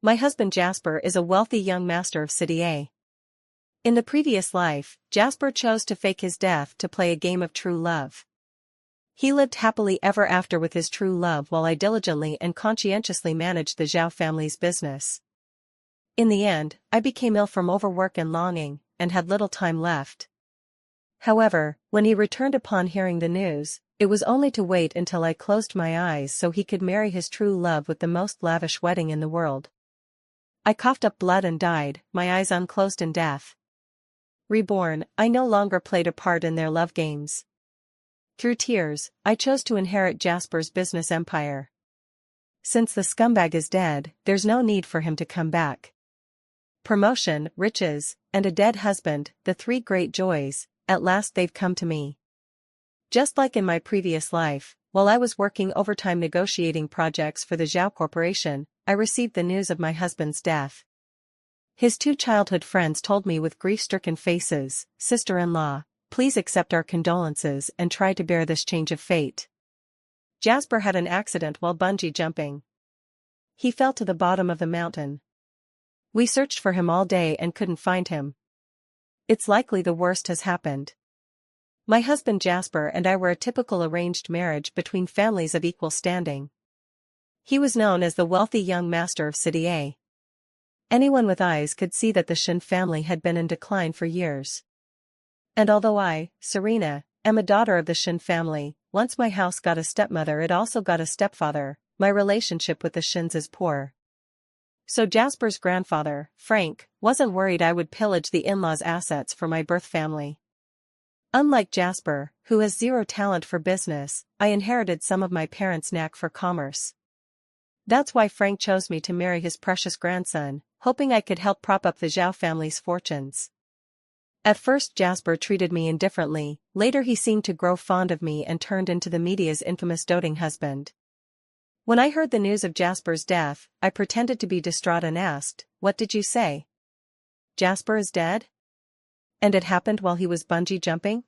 My husband Jasper is a wealthy young master of City A. In the previous life, Jasper chose to fake his death to play a game of true love. He lived happily ever after with his true love while I diligently and conscientiously managed the Zhao family's business. In the end, I became ill from overwork and longing, and had little time left. However, when he returned upon hearing the news, it was only to wait until I closed my eyes so he could marry his true love with the most lavish wedding in the world. I coughed up blood and died, my eyes unclosed in death. Reborn, I no longer played a part in their love games. Through tears, I chose to inherit Jasper's business empire. Since the scumbag is dead, there's no need for him to come back. Promotion, riches, and a dead husband, the three great joys, at last they've come to me. Just like in my previous life, while I was working overtime negotiating projects for the Zhao Corporation, I received the news of my husband's death. His two childhood friends told me with grief-stricken faces, "Sister-in-law, please accept our condolences and try to bear this change of fate. Jasper had an accident while bungee jumping. He fell to the bottom of the mountain. We searched for him all day and couldn't find him. It's likely the worst has happened." My husband Jasper and I were a typical arranged marriage between families of equal standing. He was known as the wealthy young master of City A. Anyone with eyes could see that the Shen family had been in decline for years. And although I, Serena, am a daughter of the Shen family, once my house got a stepmother it also got a stepfather, my relationship with the Shens is poor. So Jasper's grandfather, Frank, wasn't worried I would pillage the in-laws' assets for my birth family. Unlike Jasper, who has zero talent for business, I inherited some of my parents' knack for commerce. That's why Frank chose me to marry his precious grandson, hoping I could help prop up the Zhao family's fortunes. At first Jasper treated me indifferently, later he seemed to grow fond of me and turned into the media's infamous doting husband. When I heard the news of Jasper's death, I pretended to be distraught and asked, "What did you say? Jasper is dead? And it happened while he was bungee jumping?"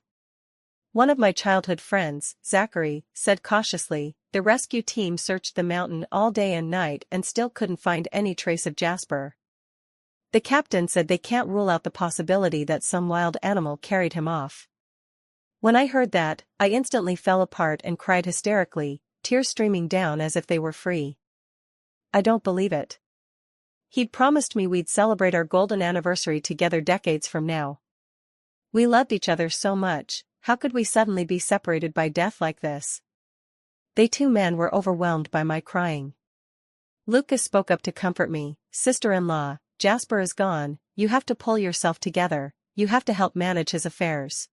One of my childhood friends, Zachary, said cautiously, "The rescue team searched the mountain all day and night and still couldn't find any trace of Jasper. The captain said they can't rule out the possibility that some wild animal carried him off." When I heard that, I instantly fell apart and cried hysterically, tears streaming down as if they were free. I don't believe it. He'd promised me we'd celebrate our golden anniversary together decades from now. We loved each other so much, how could we suddenly be separated by death like this? They two men were overwhelmed by my crying. Lucas spoke up to comfort me, "Sister-in-law, Jasper is gone, you have to pull yourself together, you have to help manage his affairs.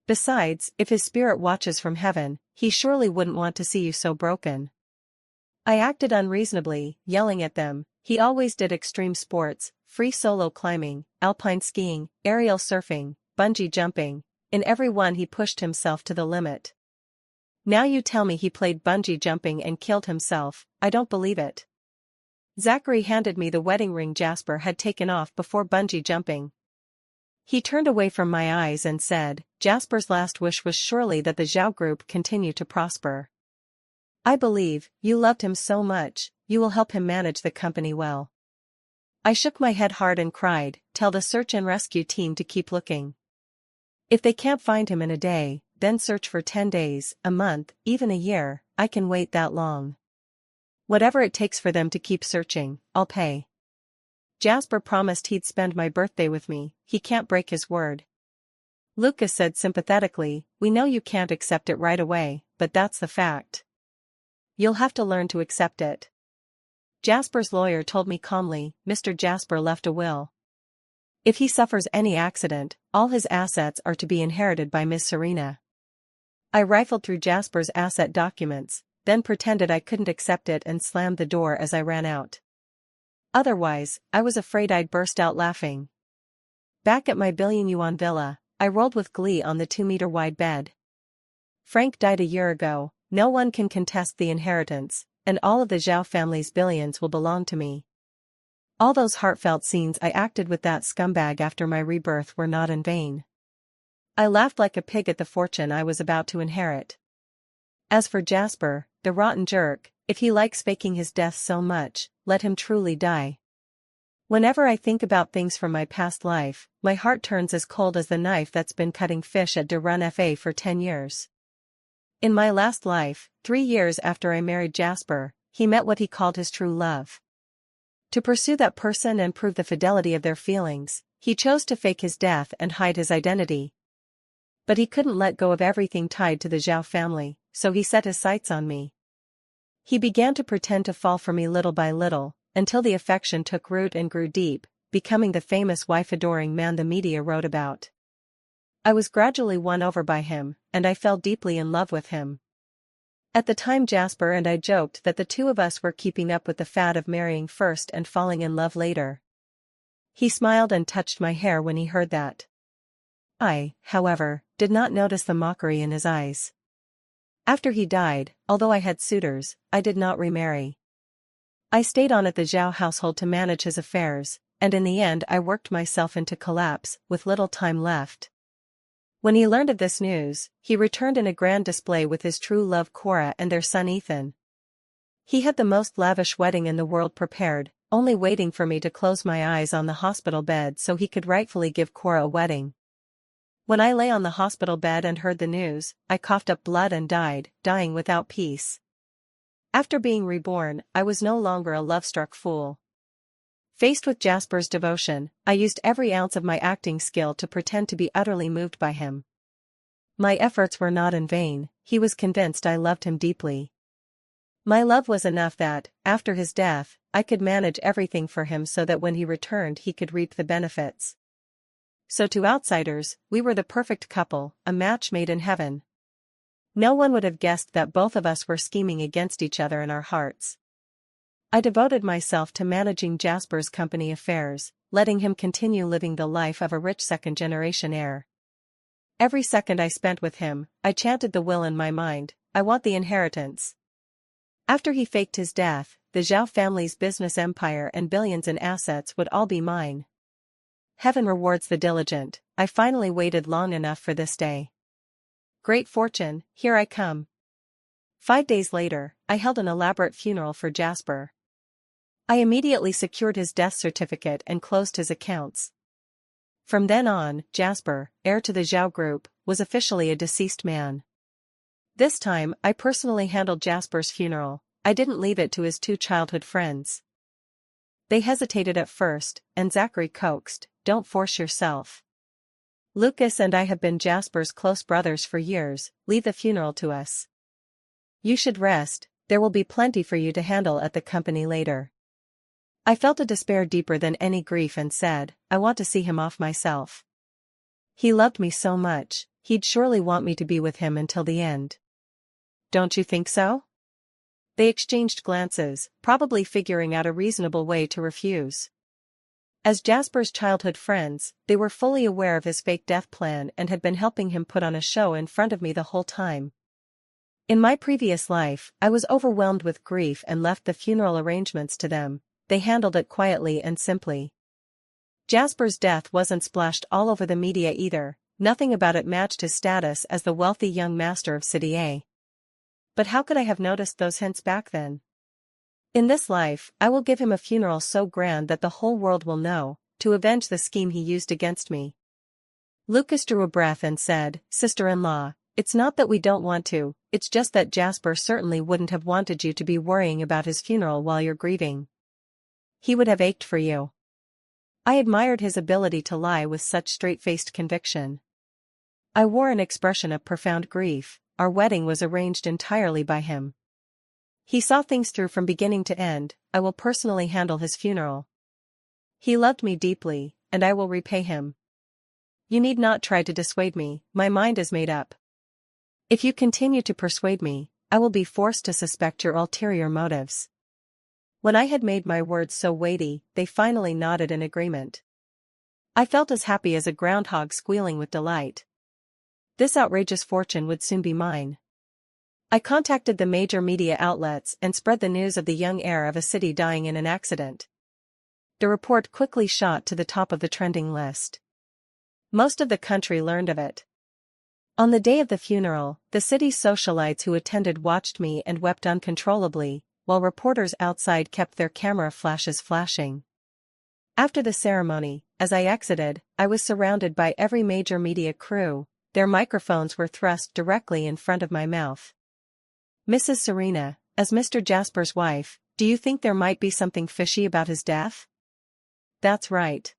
Besides, if his spirit watches from heaven, he surely wouldn't want to see you so broken." I acted unreasonably, yelling at them. He always did extreme sports, free solo climbing, alpine skiing, aerial surfing, bungee jumping. In every one he pushed himself to the limit. Now you tell me he played bungee jumping and killed himself, I don't believe it. Zachary handed me the wedding ring Jasper had taken off before bungee jumping. He turned away from my eyes and said, "Jasper's last wish was surely that the Zhao group continue to prosper. I believe, you loved him so much, you will help him manage the company well." I shook my head hard and cried, "Tell the search and rescue team to keep looking. If they can't find him in a day, then search for 10 days, a month, even a year, I can wait that long. Whatever it takes for them to keep searching, I'll pay." Jasper promised he'd spend my birthday with me, he can't break his word. Lucas said sympathetically, "We know you can't accept it right away, but that's the fact. You'll have to learn to accept it." Jasper's lawyer told me calmly, "Mr. Jasper left a will. If he suffers any accident, all his assets are to be inherited by Miss Serena." I rifled through Jasper's asset documents, then pretended I couldn't accept it and slammed the door as I ran out. Otherwise, I was afraid I'd burst out laughing. Back at my billion-yuan villa, I rolled with glee on the 2-meter-wide bed. Frank died a year ago, no one can contest the inheritance, and all of the Zhao family's billions will belong to me. All those heartfelt scenes I acted with that scumbag after my rebirth were not in vain. I laughed like a pig at the fortune I was about to inherit. As for Jasper, the rotten jerk, if he likes faking his death so much, let him truly die. Whenever I think about things from my past life, my heart turns as cold as the knife that's been cutting fish at De Run FA for 10 years. In my last life, 3 years after I married Jasper, he met what he called his true love. To pursue that person and prove the fidelity of their feelings, he chose to fake his death and hide his identity. But he couldn't let go of everything tied to the Zhao family, so he set his sights on me. He began to pretend to fall for me little by little, until the affection took root and grew deep, becoming the famous wife-adoring man the media wrote about. I was gradually won over by him, and I fell deeply in love with him. At the time Jasper and I joked that the two of us were keeping up with the fad of marrying first and falling in love later. He smiled and touched my hair when he heard that. I, however, did not notice the mockery in his eyes. After he died, although I had suitors, I did not remarry. I stayed on at the Zhao household to manage his affairs, and in the end I worked myself into collapse, with little time left. When he learned of this news, he returned in a grand display with his true love Cora and their son Ethan. He had the most lavish wedding in the world prepared, only waiting for me to close my eyes on the hospital bed so he could rightfully give Cora a wedding. When I lay on the hospital bed and heard the news, I coughed up blood and died, dying without peace. After being reborn, I was no longer a love-struck fool. Faced with Jasper's devotion, I used every ounce of my acting skill to pretend to be utterly moved by him. My efforts were not in vain, he was convinced I loved him deeply. My love was enough that, after his death, I could manage everything for him so that when he returned he could reap the benefits. So to outsiders, we were the perfect couple, a match made in heaven. No one would have guessed that both of us were scheming against each other in our hearts. I devoted myself to managing Jasper's company affairs, letting him continue living the life of a rich second-generation heir. Every second I spent with him, I chanted the will in my mind, I want the inheritance. After he faked his death, the Zhao family's business empire and billions in assets would all be mine. Heaven rewards the diligent, I finally waited long enough for this day. Great fortune, here I come. 5 days later, I held an elaborate funeral for Jasper. I immediately secured his death certificate and closed his accounts. From then on, Jasper, heir to the Zhao group, was officially a deceased man. This time, I personally handled Jasper's funeral. I didn't leave it to his 2 childhood friends. They hesitated at first, and Zachary coaxed, "Don't force yourself. Lucas and I have been Jasper's close brothers for years, leave the funeral to us. You should rest, there will be plenty for you to handle at the company later." I felt a despair deeper than any grief and said, "I want to see him off myself. He loved me so much, he'd surely want me to be with him until the end. Don't you think so?" They exchanged glances, probably figuring out a reasonable way to refuse. As Jasper's childhood friends, they were fully aware of his fake death plan and had been helping him put on a show in front of me the whole time. In my previous life, I was overwhelmed with grief and left the funeral arrangements to them. They handled it quietly and simply. Jasper's death wasn't splashed all over the media either, nothing about it matched his status as the wealthy young master of City A. But how could I have noticed those hints back then? In this life, I will give him a funeral so grand that the whole world will know, to avenge the scheme he used against me. Lucas drew a breath and said, "Sister-in-law, it's not that we don't want to, it's just that Jasper certainly wouldn't have wanted you to be worrying about his funeral while you're grieving. He would have ached for you." I admired his ability to lie with such straight-faced conviction. I wore an expression of profound grief. Our wedding was arranged entirely by him. He saw things through from beginning to end. I will personally handle his funeral. He loved me deeply, and I will repay him. You need not try to dissuade me, my mind is made up. If you continue to persuade me, I will be forced to suspect your ulterior motives. When I had made my words so weighty, they finally nodded in agreement. I felt as happy as a groundhog squealing with delight. This outrageous fortune would soon be mine. I contacted the major media outlets and spread the news of the young heir of a city dying in an accident. The report quickly shot to the top of the trending list. Most of the country learned of it. On the day of the funeral, the city's socialites who attended watched me and wept uncontrollably. while reporters outside kept their camera flashes flashing. After the ceremony, as I exited, I was surrounded by every major media crew. Their microphones were thrust directly in front of my mouth. "Mrs. Serena, as Mr. Jasper's wife, do you think there might be something fishy about his death?" "That's right.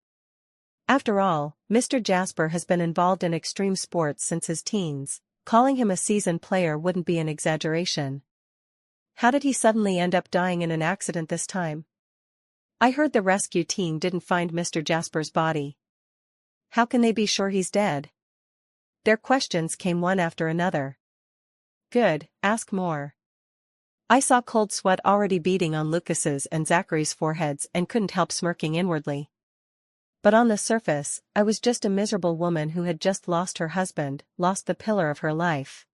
After all, Mr. Jasper has been involved in extreme sports since his teens. Calling him a seasoned player wouldn't be an exaggeration. How did he suddenly end up dying in an accident this time?" "I heard the rescue team didn't find Mr. Jasper's body." "How can they be sure he's dead?" Their questions came one after another. "Good, ask more." I saw cold sweat already beading on Lucas's and Zachary's foreheads and couldn't help smirking inwardly. But on the surface, I was just a miserable woman who had just lost her husband, lost the pillar of her life.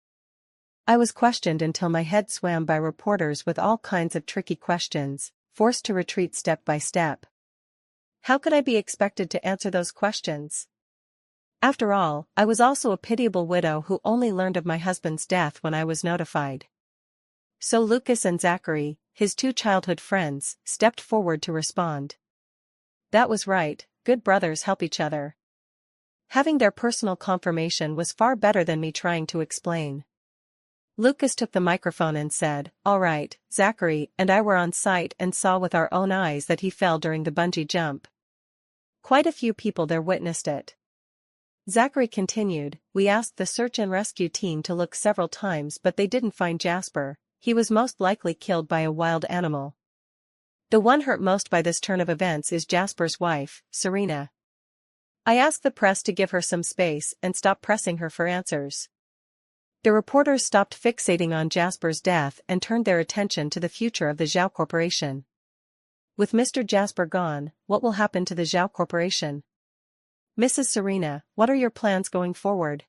I was questioned until my head swam by reporters with all kinds of tricky questions, forced to retreat step by step. How could I be expected to answer those questions? After all, I was also a pitiable widow who only learned of my husband's death when I was notified. So Lucas and Zachary, his two childhood friends, stepped forward to respond. That was right, good brothers help each other. Having their personal confirmation was far better than me trying to explain. Lucas took the microphone and said, "All right, Zachary and I were on site and saw with our own eyes that he fell during the bungee jump. Quite a few people there witnessed it." Zachary continued, "We asked the search and rescue team to look several times but they didn't find Jasper. He was most likely killed by a wild animal. The one hurt most by this turn of events is Jasper's wife, Serena. I asked the press to give her some space and stop pressing her for answers." The reporters stopped fixating on Jasper's death and turned their attention to the future of the Zhao Corporation. With Mr. Jasper gone, what will happen to the Zhao Corporation? "Mrs. Serena, what are your plans going forward?"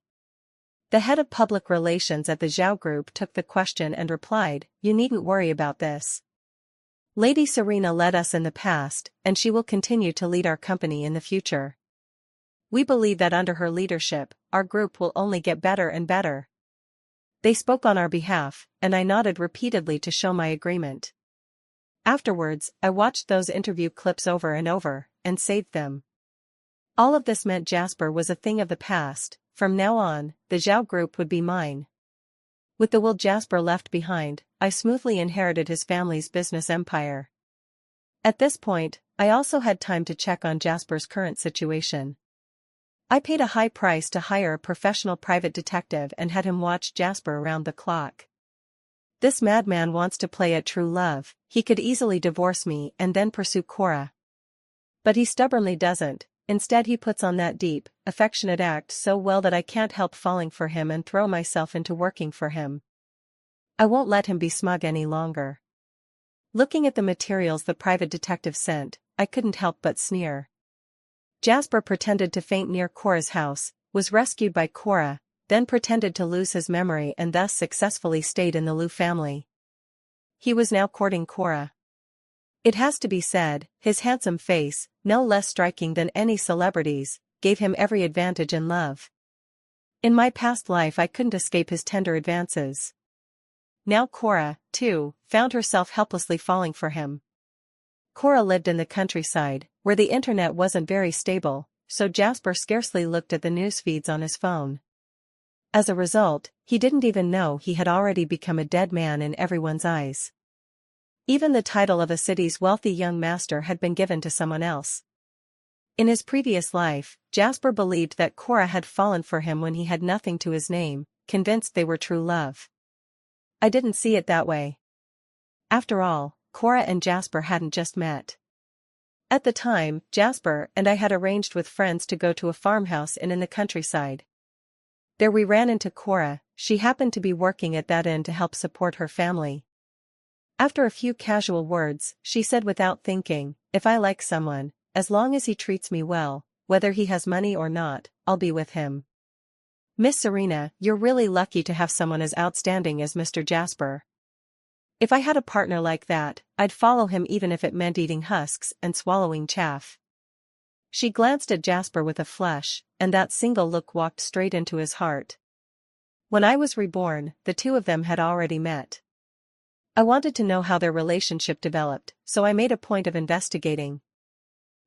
The head of public relations at the Zhao Group took the question and replied, "You needn't worry about this. Lady Serena led us in the past, and she will continue to lead our company in the future. We believe that under her leadership, our group will only get better and better." They spoke on our behalf, and I nodded repeatedly to show my agreement. Afterwards, I watched those interview clips over and over, and saved them. All of this meant Jasper was a thing of the past. From now on, the Zhao Group would be mine. With the will Jasper left behind, I smoothly inherited his family's business empire. At this point, I also had time to check on Jasper's current situation. I paid a high price to hire a professional private detective and had him watch Jasper around the clock. This madman wants to play at true love. He could easily divorce me and then pursue Cora. But he stubbornly doesn't. Instead he puts on that deep, affectionate act so well that I can't help falling for him and throw myself into working for him. I won't let him be smug any longer. Looking at the materials the private detective sent, I couldn't help but sneer. Jasper pretended to faint near Cora's house, was rescued by Cora, then pretended to lose his memory and thus successfully stayed in the Liu family. He was now courting Cora. It has to be said, his handsome face, no less striking than any celebrity's, gave him every advantage in love. In my past life I couldn't escape his tender advances. Now Cora, too, found herself helplessly falling for him. Cora lived in the countryside, where the internet wasn't very stable, so Jasper scarcely looked at the news feeds on his phone. As a result, he didn't even know he had already become a dead man in everyone's eyes. Even the title of a city's wealthy young master had been given to someone else. In his previous life, Jasper believed that Cora had fallen for him when he had nothing to his name, convinced they were true love. I didn't see it that way. After all, Cora and Jasper hadn't just met. At the time, Jasper and I had arranged with friends to go to a farmhouse in the countryside. There we ran into Cora. She happened to be working at that inn to help support her family. After a few casual words, she said without thinking, "If I like someone, as long as he treats me well, whether he has money or not, I'll be with him." Miss Serena, you're really lucky to have someone as outstanding as Mr. Jasper. If I had a partner like that, I'd follow him even if it meant eating husks and swallowing chaff. She glanced at Jasper with a flush, and that single look walked straight into his heart. When I was reborn, the two of them had already met. I wanted to know how their relationship developed, so I made a point of investigating.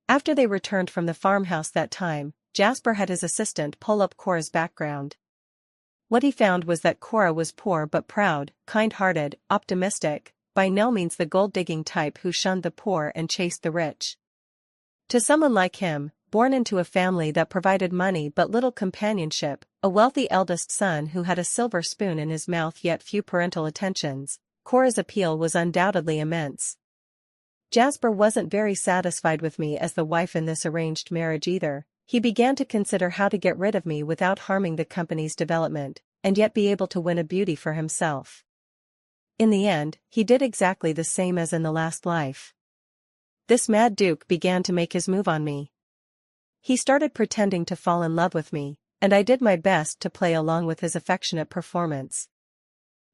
After they returned from the farmhouse that time, Jasper had his assistant pull up Cora's background. What he found was that Cora was poor but proud, kind-hearted, optimistic, by no means the gold-digging type who shunned the poor and chased the rich. To someone like him, born into a family that provided money but little companionship, a wealthy eldest son who had a silver spoon in his mouth yet few parental attentions, Cora's appeal was undoubtedly immense. Jasper wasn't very satisfied with me as the wife in this arranged marriage either. He began to consider how to get rid of me without harming the company's development, and yet be able to win a beauty for himself. In the end, he did exactly the same as in the last life. This mad duke began to make his move on me. He started pretending to fall in love with me, and I did my best to play along with his affectionate performance.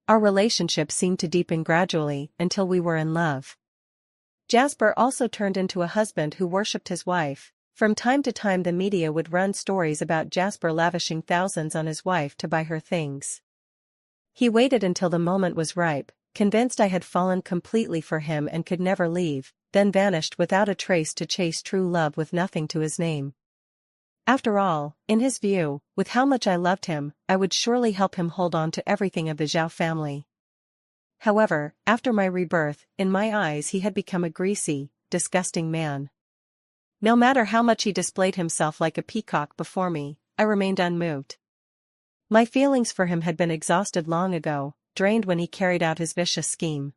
Our relationship seemed to deepen gradually until we were in love. Jasper also turned into a husband who worshipped his wife. From time to time the media would run stories about Jasper lavishing thousands on his wife to buy her things. He waited until the moment was ripe, convinced I had fallen completely for him and could never leave, then vanished without a trace to chase true love with nothing to his name. After all, in his view, with how much I loved him, I would surely help him hold on to everything of the Zhao family. However, after my rebirth, in my eyes he had become a greasy, disgusting man. No matter how much he displayed himself like a peacock before me, I remained unmoved. My feelings for him had been exhausted long ago, drained when he carried out his vicious scheme.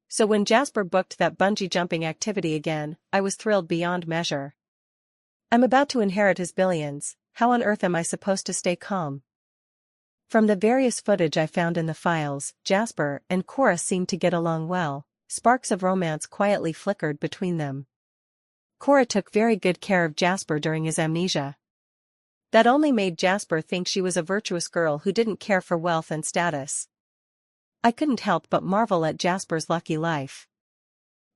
So when Jasper booked that bungee jumping activity again, I was thrilled beyond measure. I'm about to inherit his billions, how on earth am I supposed to stay calm? From the various footage I found in the files, Jasper and Cora seemed to get along well. Sparks of romance quietly flickered between them. Cora took very good care of Jasper during his amnesia. That only made Jasper think she was a virtuous girl who didn't care for wealth and status. I couldn't help but marvel at Jasper's lucky life.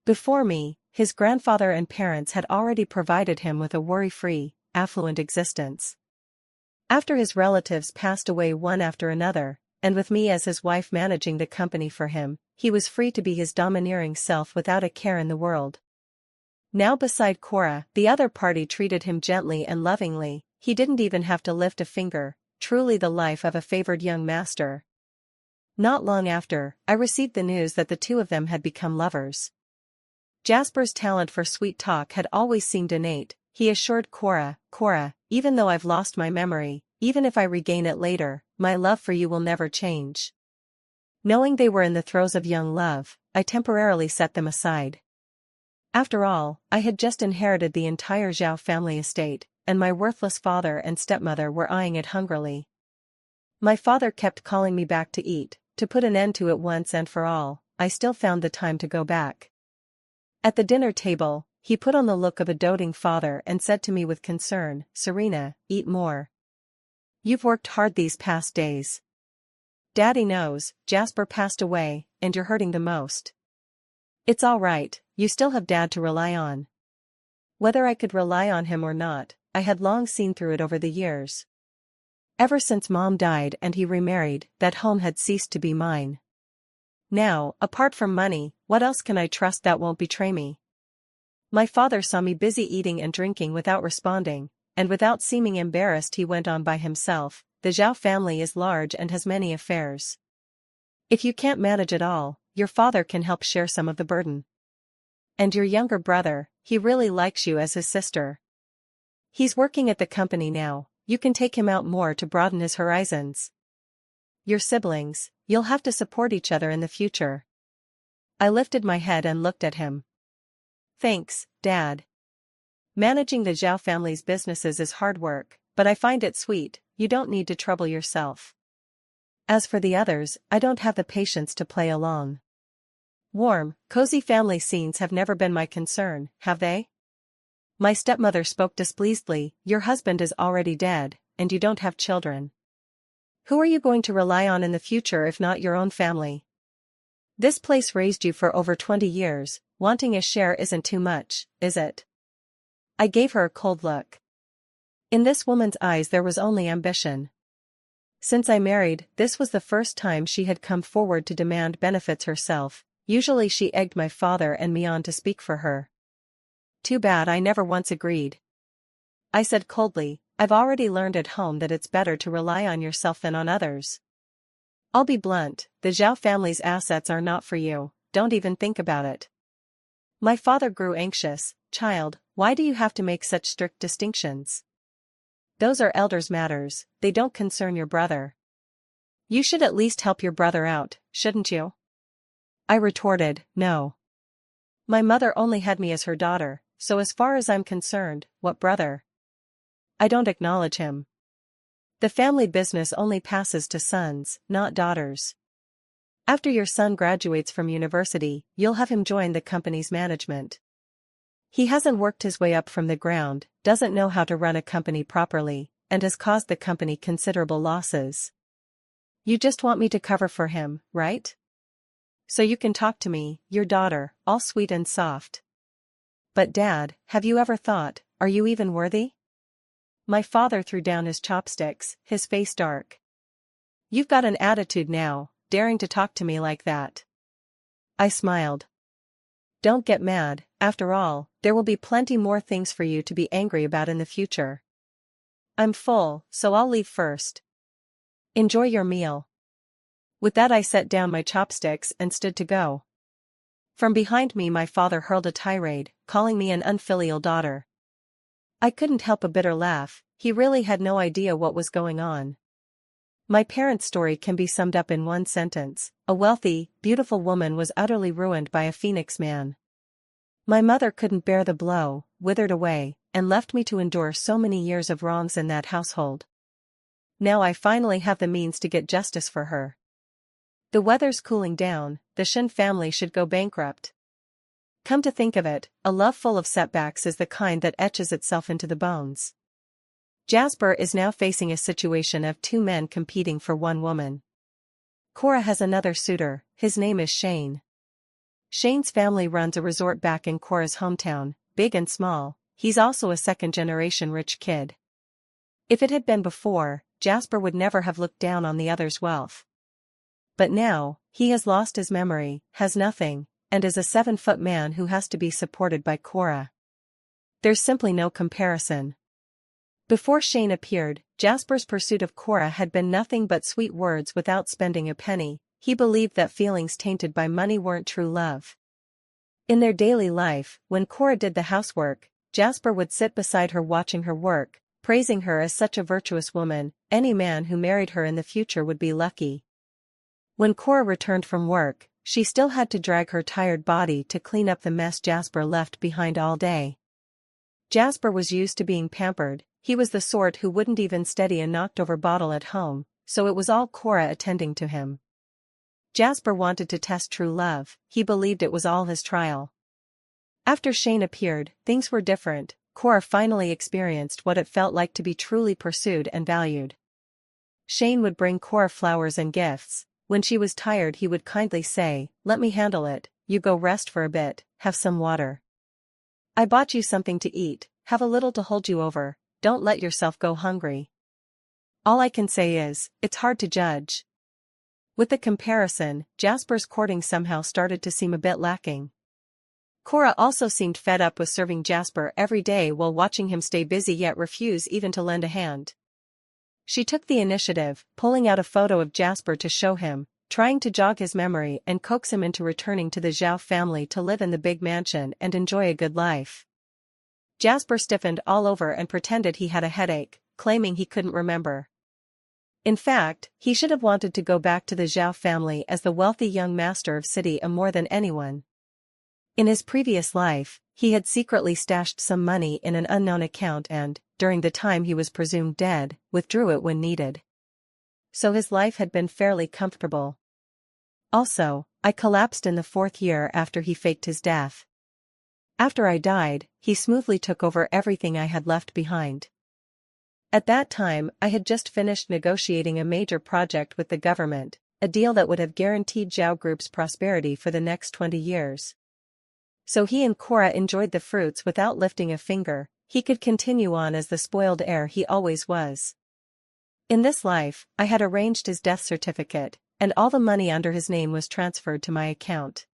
Before me, his grandfather and parents had already provided him with a worry-free, affluent existence. After his relatives passed away one after another, and with me as his wife managing the company for him, he was free to be his domineering self without a care in the world. Now beside Cora, the other party treated him gently and lovingly. He didn't even have to lift a finger, truly the life of a favored young master. Not long after, I received the news that the two of them had become lovers. Jasper's talent for sweet talk had always seemed innate. He assured Cora, even though I've lost my memory, even if I regain it later, my love for you will never change. Knowing they were in the throes of young love, I temporarily set them aside. After all, I had just inherited the entire Zhao family estate, and my worthless father and stepmother were eyeing it hungrily. My father kept calling me back to eat, to put an end to it once and for all. I still found the time to go back. At the dinner table, he put on the look of a doting father and said to me with concern, "Serena, eat more. You've worked hard these past days. Daddy knows, Jasper passed away, and you're hurting the most. It's all right, you still have Dad to rely on." Whether I could rely on him or not, I had long seen through it over the years. Ever since Mom died and he remarried, that home had ceased to be mine. Now, apart from money, what else can I trust that won't betray me? My father saw me busy eating and drinking without responding, and without seeming embarrassed he went on by himself, "The Zhao family is large and has many affairs. If you can't manage it all, your father can help share some of the burden. And your younger brother, he really likes you as his sister. He's working at the company now, you can take him out more to broaden his horizons. Your siblings, you'll have to support each other in the future." I lifted my head and looked at him. "Thanks, Dad. Managing the Zhao family's businesses is hard work, but I find it sweet. You don't need to trouble yourself. As for the others, I don't have the patience to play along. Warm, cozy family scenes have never been my concern, have they?" My stepmother spoke displeasedly. "Your husband is already dead, and you don't have children. Who are you going to rely on in the future if not your own family? This place raised you for over 20 years, wanting a share isn't too much, is it?" I gave her a cold look. In this woman's eyes there was only ambition. Since I married, this was the first time she had come forward to demand benefits herself, Usually she egged my father and me on to speak for her. Too bad I never once agreed. I said coldly, I've already learned at home that it's better to rely on yourself than on others. I'll be blunt, the Zhao family's assets are not for you, don't even think about it. My father grew anxious. Child, why do you have to make such strict distinctions? Those are elders' matters, they don't concern your brother. You should at least help your brother out, shouldn't you? I retorted, no. My mother only had me as her daughter, so as far as I'm concerned, what brother? I don't acknowledge him. The family business only passes to sons, not daughters. After your son graduates from university, you'll have him join the company's management. He hasn't worked his way up from the ground, doesn't know how to run a company properly, and has caused the company considerable losses. You just want me to cover for him, right? So you can talk to me, your daughter, all sweet and soft. But Dad, have you ever thought, are you even worthy? My father threw down his chopsticks, his face dark. You've got an attitude now, daring to talk to me like that. I smiled. Don't get mad, after all, there will be plenty more things for you to be angry about in the future. I'm full, so I'll leave first. Enjoy your meal. With that I set down my chopsticks and stood to go. From behind me my father hurled a tirade, calling me an unfilial daughter. I couldn't help a bitter laugh, he really had no idea what was going on. My parents' story can be summed up in one sentence: a wealthy, beautiful woman was utterly ruined by a Phoenix man. My mother couldn't bear the blow, withered away, and left me to endure so many years of wrongs in that household. Now I finally have the means to get justice for her. The weather's cooling down, the Shen family should go bankrupt. Come to think of it, a love full of setbacks is the kind that etches itself into the bones. Jasper is now facing a situation of two men competing for one woman. Cora has another suitor, his name is Shane. Shane's family runs a resort back in Cora's hometown, big and small. He's also a second-generation rich kid. If it had been before, Jasper would never have looked down on the other's wealth. But now, he has lost his memory, has nothing, and is a 7-foot man who has to be supported by Cora. There's simply no comparison. Before Shane appeared, Jasper's pursuit of Cora had been nothing but sweet words without spending a penny. He believed that feelings tainted by money weren't true love. In their daily life, when Cora did the housework, Jasper would sit beside her watching her work, praising her as such a virtuous woman. Any man who married her in the future would be lucky. When Cora returned from work, she still had to drag her tired body to clean up the mess Jasper left behind all day. Jasper was used to being pampered. He was the sort who wouldn't even steady a knocked-over bottle at home, so it was all Cora attending to him. Jasper wanted to test true love, he believed it was all his trial. After Shane appeared, things were different. Cora finally experienced what it felt like to be truly pursued and valued. Shane would bring Cora flowers and gifts. When she was tired he would kindly say, "Let me handle it, you go rest for a bit, have some water. I bought you something to eat, have a little to hold you over, don't let yourself go hungry." All I can say is, it's hard to judge. With the comparison, Jasper's courting somehow started to seem a bit lacking. Cora also seemed fed up with serving Jasper every day while watching him stay busy yet refuse even to lend a hand. She took the initiative, pulling out a photo of Jasper to show him, trying to jog his memory and coax him into returning to the Zhao family to live in the big mansion and enjoy a good life. Jasper stiffened all over and pretended he had a headache, claiming he couldn't remember. In fact, he should have wanted to go back to the Zhao family as the wealthy young master of City A more than anyone. In his previous life, he had secretly stashed some money in an unknown account and, during the time he was presumed dead, withdrew it when needed. So his life had been fairly comfortable. Also, I collapsed in the 4th year after he faked his death. After I died, he smoothly took over everything I had left behind. At that time, I had just finished negotiating a major project with the government, a deal that would have guaranteed Zhao Group's prosperity for the next 20 years. So he and Cora enjoyed the fruits without lifting a finger. He could continue on as the spoiled heir he always was. In this life, I had arranged his death certificate, and all the money under his name was transferred to my account.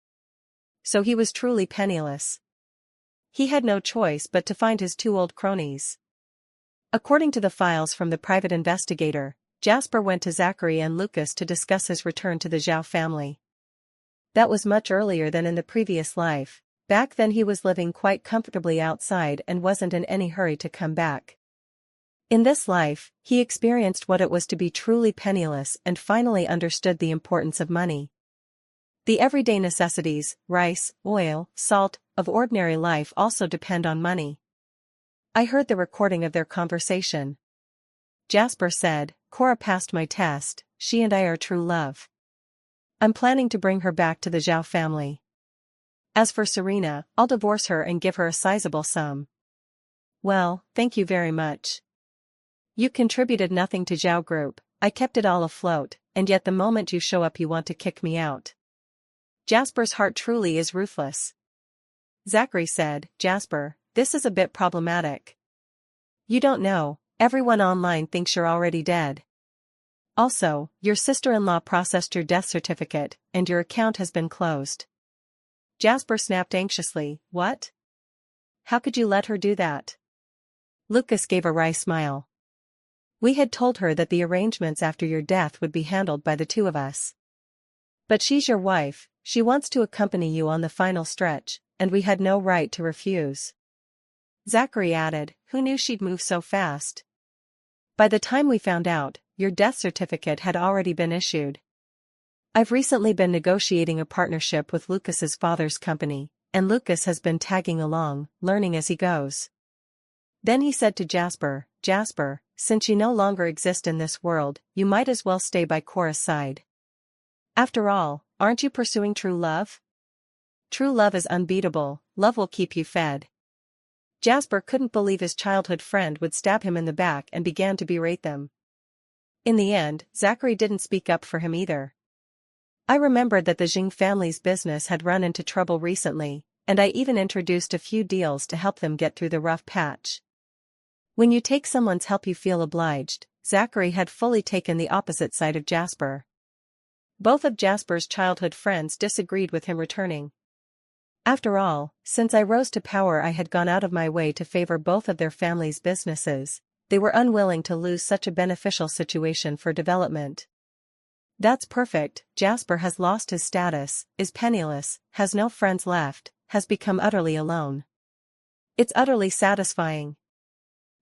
so he was truly penniless. He had no choice but to find his two old cronies. According to the files from the private investigator, Jasper went to Zachary and Lucas to discuss his return to the Zhao family. That was much earlier than in the previous life. Back then he was living quite comfortably outside and wasn't in any hurry to come back. In this life, he experienced what it was to be truly penniless and finally understood the importance of money. The everyday necessities, rice, oil, salt, of ordinary life also depend on money. I heard the recording of their conversation. Jasper said, "Cora passed my test, she and I are true love. I'm planning to bring her back to the Zhao family. As for Serena, I'll divorce her and give her a sizable sum." "Well, thank you very much. You contributed nothing to Zhao Group, I kept it all afloat, and yet the moment you show up you want to kick me out. Jasper's heart truly is ruthless." Zachary said, "Jasper, this is a bit problematic. You don't know, everyone online thinks you're already dead. Also, your sister-in-law processed your death certificate, and your account has been closed." Jasper snapped anxiously, "What? How could you let her do that?" Lucas gave a wry smile. "We had told her that the arrangements after your death would be handled by the two of us. But she's your wife, she wants to accompany you on the final stretch, and we had no right to refuse." Zachary added, "Who knew she'd move so fast? By the time we found out, your death certificate had already been issued. I've recently been negotiating a partnership with Lucas's father's company, and Lucas has been tagging along, learning as he goes." Then he said to Jasper, "Jasper, since you no longer exist in this world, you might as well stay by Cora's side. After all, aren't you pursuing true love? True love is unbeatable, love will keep you fed." Jasper couldn't believe his childhood friend would stab him in the back and began to berate them. In the end, Zachary didn't speak up for him either. "I remembered that the Jing family's business had run into trouble recently, and I even introduced a few deals to help them get through the rough patch." When you take someone's help you feel obliged, Zachary had fully taken the opposite side of Jasper. Both of Jasper's childhood friends disagreed with him returning. After all, since I rose to power I had gone out of my way to favor both of their families' businesses. They were unwilling to lose such a beneficial situation for development. That's perfect. Jasper has lost his status, is penniless, has no friends left, has become utterly alone. It's utterly satisfying.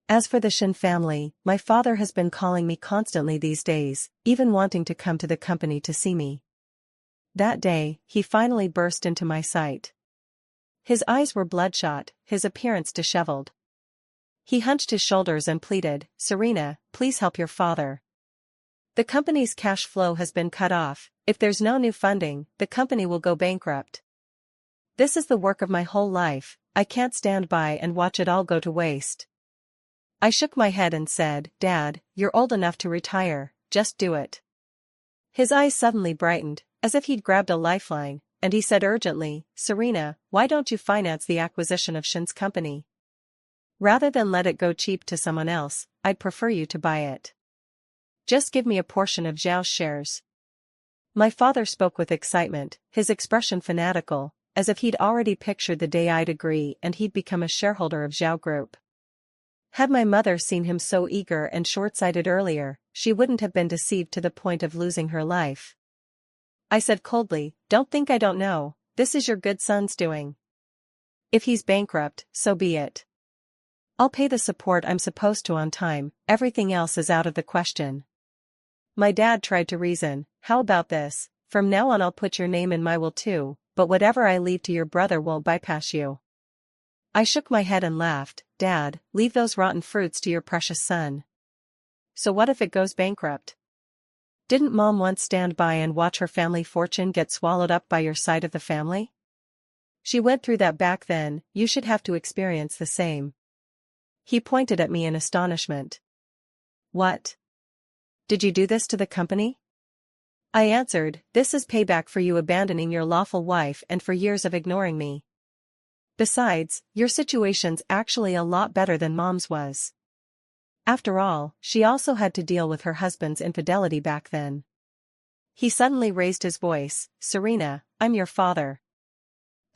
As for the Shin family, my father has been calling me constantly these days, even wanting to come to the company to see me. That day, he finally burst into my sight. His eyes were bloodshot, his appearance disheveled. He hunched his shoulders and pleaded, "Serena, please help your father. The company's cash flow has been cut off, if there's no new funding, the company will go bankrupt. This is the work of my whole life, I can't stand by and watch it all go to waste." I shook my head and said, "Dad, you're old enough to retire, just do it." His eyes suddenly brightened, as if he'd grabbed a lifeline, and he said urgently, "Serena, why don't you finance the acquisition of Shin's company? Rather than let it go cheap to someone else, I'd prefer you to buy it. Just give me a portion of Zhao's shares." My father spoke with excitement, his expression fanatical, as if he'd already pictured the day I'd agree and he'd become a shareholder of Zhao Group. Had my mother seen him so eager and short-sighted earlier, she wouldn't have been deceived to the point of losing her life. I said coldly, "Don't think I don't know, this is your good son's doing. If he's bankrupt, so be it. I'll pay the support I'm supposed to on time, everything else is out of the question." My dad tried to reason, "How about this, from now on I'll put your name in my will too, but whatever I leave to your brother won't bypass you." I shook my head and laughed, "Dad, leave those rotten fruits to your precious son. So what if it goes bankrupt? Didn't Mom once stand by and watch her family fortune get swallowed up by your side of the family? She went through that back then, you should have to experience the same." He pointed at me in astonishment. "What? Did you do this to the company?" I answered, "This is payback for you abandoning your lawful wife and for years of ignoring me. Besides, your situation's actually a lot better than Mom's was. After all, she also had to deal with her husband's infidelity back then." He suddenly raised his voice, "Serena, I'm your father.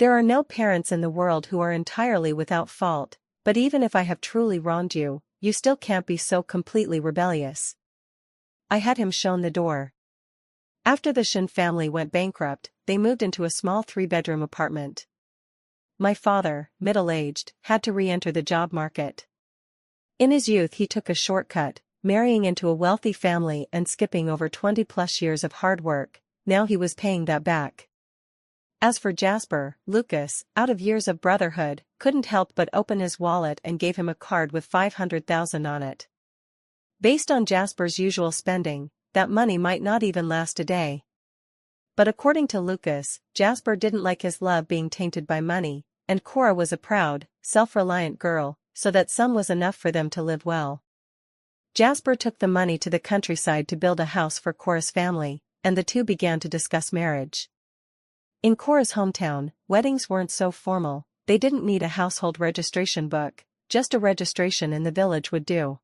There are no parents in the world who are entirely without fault, but even if I have truly wronged you, you still can't be so completely rebellious. I had him shown the door. After the Shin family went bankrupt, they moved into a small 3-bedroom apartment. My father, middle-aged, had to re-enter the job market. In his youth he took a shortcut, marrying into a wealthy family and skipping over 20-plus years of hard work. Now he was paying that back. As for Jasper, Lucas, out of years of brotherhood, couldn't help but open his wallet and gave him a card with $500,000 on it. Based on Jasper's usual spending, that money might not even last a day. But according to Lucas, Jasper didn't like his love being tainted by money, and Cora was a proud, self-reliant girl, so that sum was enough for them to live well. Jasper took the money to the countryside to build a house for Cora's family, and the two began to discuss marriage. In Cora's hometown, weddings weren't so formal, they didn't need a household registration book, just a registration in the village would do.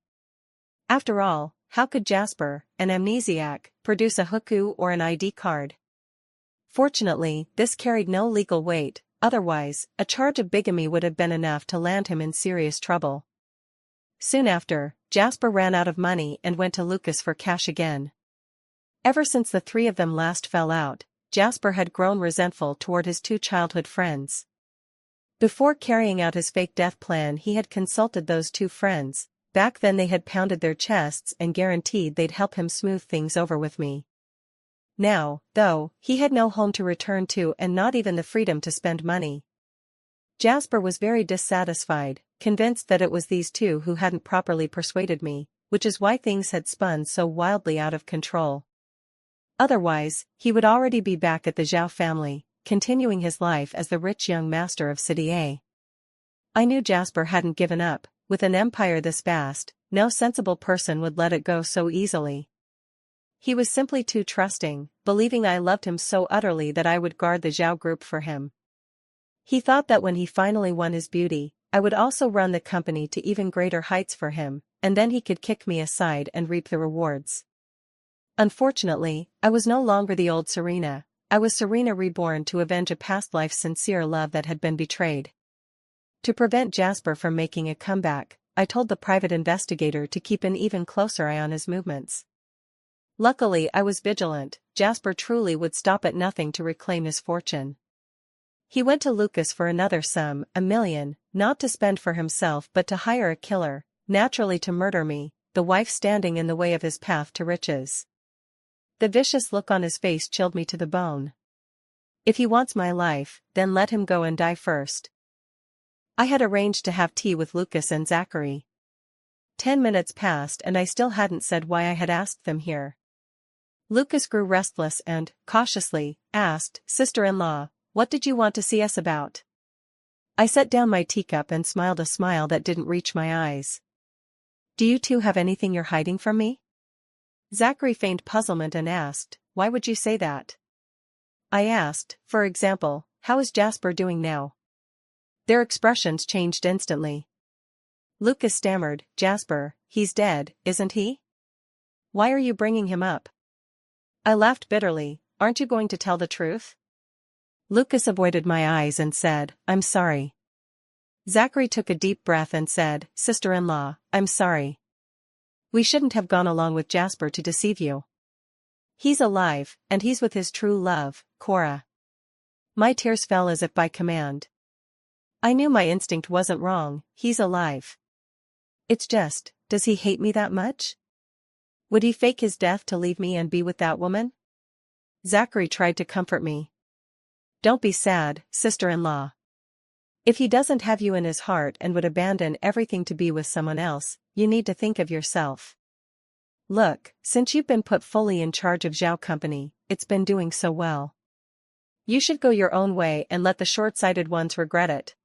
After all, how could Jasper, an amnesiac, produce a hukou or an ID card? Fortunately, this carried no legal weight, otherwise, a charge of bigamy would have been enough to land him in serious trouble. Soon after, Jasper ran out of money and went to Lucas for cash again. Ever since the three of them last fell out, Jasper had grown resentful toward his two childhood friends. Before carrying out his fake death plan he had consulted those two friends. Back then they had pounded their chests and guaranteed they'd help him smooth things over with me. Now, though, he had no home to return to and not even the freedom to spend money. Jasper was very dissatisfied, convinced that it was these two who hadn't properly persuaded me, which is why things had spun so wildly out of control. Otherwise, he would already be back at the Zhao family, continuing his life as the rich young master of City A. I knew Jasper hadn't given up. With an empire this vast, no sensible person would let it go so easily. He was simply too trusting, believing I loved him so utterly that I would guard the Zhao group for him. He thought that when he finally won his beauty, I would also run the company to even greater heights for him, and then he could kick me aside and reap the rewards. Unfortunately, I was no longer the old Serena. I was Serena reborn to avenge a past life's sincere love that had been betrayed. To prevent Jasper from making a comeback, I told the private investigator to keep an even closer eye on his movements. Luckily I was vigilant. Jasper truly would stop at nothing to reclaim his fortune. He went to Lucas for another sum, $1 million, not to spend for himself but to hire a killer, naturally to murder me, the wife standing in the way of his path to riches. The vicious look on his face chilled me to the bone. If he wants my life, then let him go and die first. I had arranged to have tea with Lucas and Zachary. 10 minutes passed and I still hadn't said why I had asked them here. Lucas grew restless and, cautiously, asked, "Sister-in-law, what did you want to see us about?" I set down my teacup and smiled a smile that didn't reach my eyes. "Do you two have anything you're hiding from me?" Zachary feigned puzzlement and asked, "Why would you say that?" I asked, "For example, how is Jasper doing now?" Their expressions changed instantly. Lucas stammered, "Jasper, he's dead, isn't he? Why are you bringing him up?" I laughed bitterly, "Aren't you going to tell the truth?" Lucas avoided my eyes and said, "I'm sorry." Zachary took a deep breath and said, "Sister-in-law, I'm sorry. We shouldn't have gone along with Jasper to deceive you. He's alive, and he's with his true love, Cora." My tears fell as if by command. I knew my instinct wasn't wrong, he's alive. It's just, does he hate me that much? Would he fake his death to leave me and be with that woman? Zachary tried to comfort me. "Don't be sad, sister-in-law. If he doesn't have you in his heart and would abandon everything to be with someone else, you need to think of yourself. Look, since you've been put fully in charge of Zhao Company, it's been doing so well. You should go your own way and let the short-sighted ones regret it."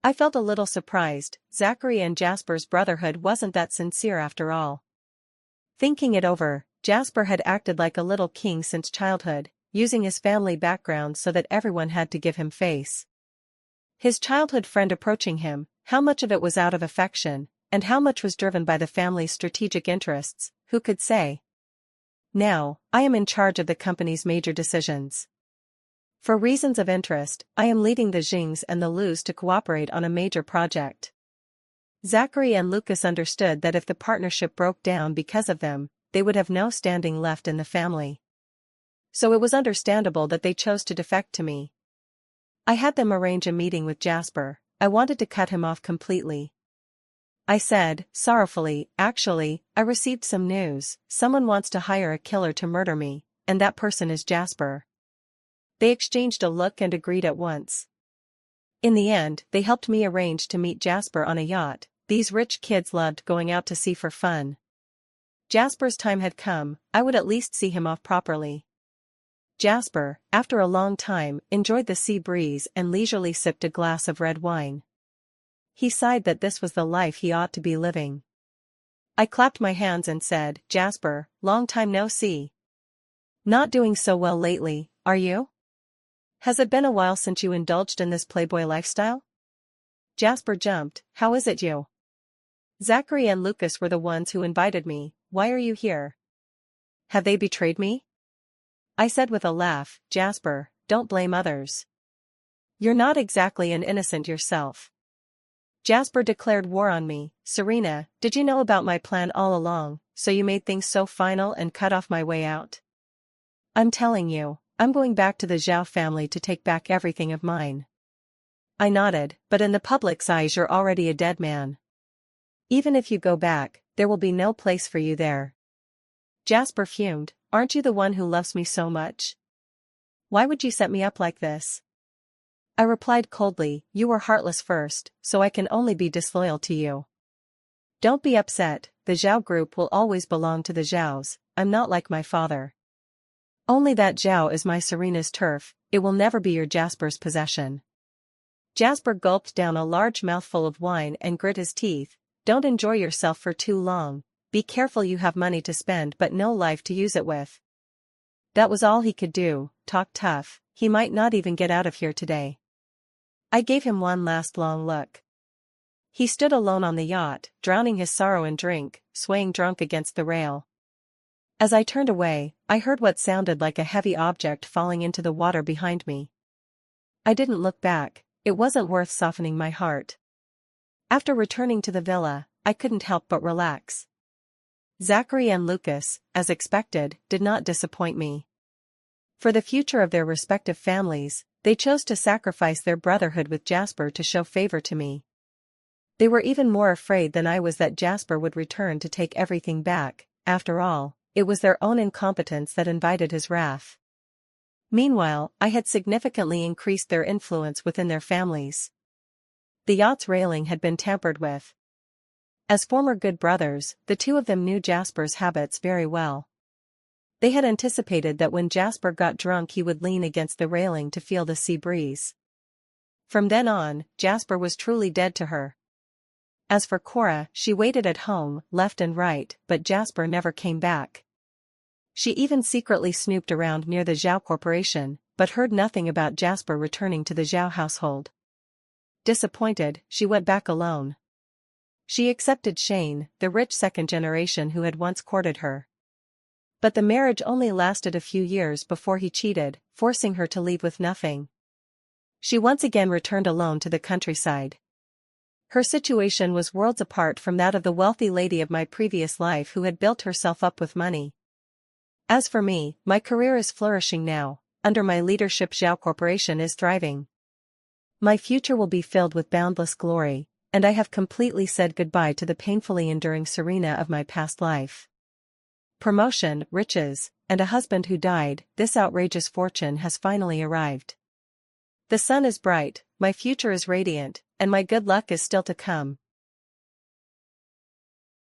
I felt a little surprised. Zachary and Jasper's brotherhood wasn't that sincere after all. Thinking it over, Jasper had acted like a little king since childhood, using his family background so that everyone had to give him face. His childhood friend approaching him, how much of it was out of affection, and how much was driven by the family's strategic interests, who could say? Now, I am in charge of the company's major decisions. For reasons of interest, I am leading the Jings and the Lus to cooperate on a major project. Zachary and Lucas understood that if the partnership broke down because of them, they would have no standing left in the family. So it was understandable that they chose to defect to me. I had them arrange a meeting with Jasper. I wanted to cut him off completely. I said, sorrowfully, actually, I received some news. Someone wants to hire a killer to murder me, and that person is Jasper. They exchanged a look and agreed at once. In the end, they helped me arrange to meet Jasper on a yacht. These rich kids loved going out to sea for fun. Jasper's time had come. I would at least see him off properly. Jasper, after a long time, enjoyed the sea breeze and leisurely sipped a glass of red wine. He sighed that this was the life he ought to be living. I clapped my hands and said, Jasper, long time no see. Not doing so well lately, are you? Has it been a while since you indulged in this playboy lifestyle? Jasper jumped. How is it you? Zachary and Lucas were the ones who invited me. Why are you here? Have they betrayed me? I said with a laugh, Jasper, don't blame others. You're not exactly an innocent yourself. Jasper declared war on me. Serena, did you know about my plan all along, so you made things so final and cut off my way out? I'm telling you, I'm going back to the Zhao family to take back everything of mine. I nodded, but in the public's eyes you're already a dead man. Even if you go back, there will be no place for you there. Jasper fumed, aren't you the one who loves me so much? Why would you set me up like this? I replied coldly, you were heartless first, so I can only be disloyal to you. Don't be upset, the Zhao group will always belong to the Zhaos. I'm not like my father. Only that Zhao is my Serena's turf, it will never be your Jasper's possession. Jasper gulped down a large mouthful of wine and grit his teeth. Don't enjoy yourself for too long, be careful, you have money to spend but no life to use it with. That was all he could do, talk tough, he might not even get out of here today. I gave him one last long look. He stood alone on the yacht, drowning his sorrow in drink, swaying drunk against the rail. As I turned away, I heard what sounded like a heavy object falling into the water behind me. I didn't look back, it wasn't worth softening my heart. After returning to the villa, I couldn't help but relax. Zachary and Lucas, as expected, did not disappoint me. For the future of their respective families, they chose to sacrifice their brotherhood with Jasper to show favor to me. They were even more afraid than I was that Jasper would return to take everything back. After all, it was their own incompetence that invited his wrath. Meanwhile, I had significantly increased their influence within their families. The yacht's railing had been tampered with. As former good brothers, the two of them knew Jasper's habits very well. They had anticipated that when Jasper got drunk he would lean against the railing to feel the sea breeze. From then on, Jasper was truly dead to her. As for Cora, she waited at home, left and right, but Jasper never came back. She even secretly snooped around near the Zhao Corporation, but heard nothing about Jasper returning to the Zhao household. Disappointed, she went back alone. She accepted Shane, the rich second generation who had once courted her. But the marriage only lasted a few years before he cheated, forcing her to leave with nothing. She once again returned alone to the countryside. Her situation was worlds apart from that of the wealthy lady of my previous life who had built herself up with money. As for me, my career is flourishing now. Under my leadership Zhao Corporation is thriving. My future will be filled with boundless glory, and I have completely said goodbye to the painfully enduring Serena of my past life. Promotion, riches, and a husband who died, this outrageous fortune has finally arrived. The sun is bright, my future is radiant, and my good luck is still to come.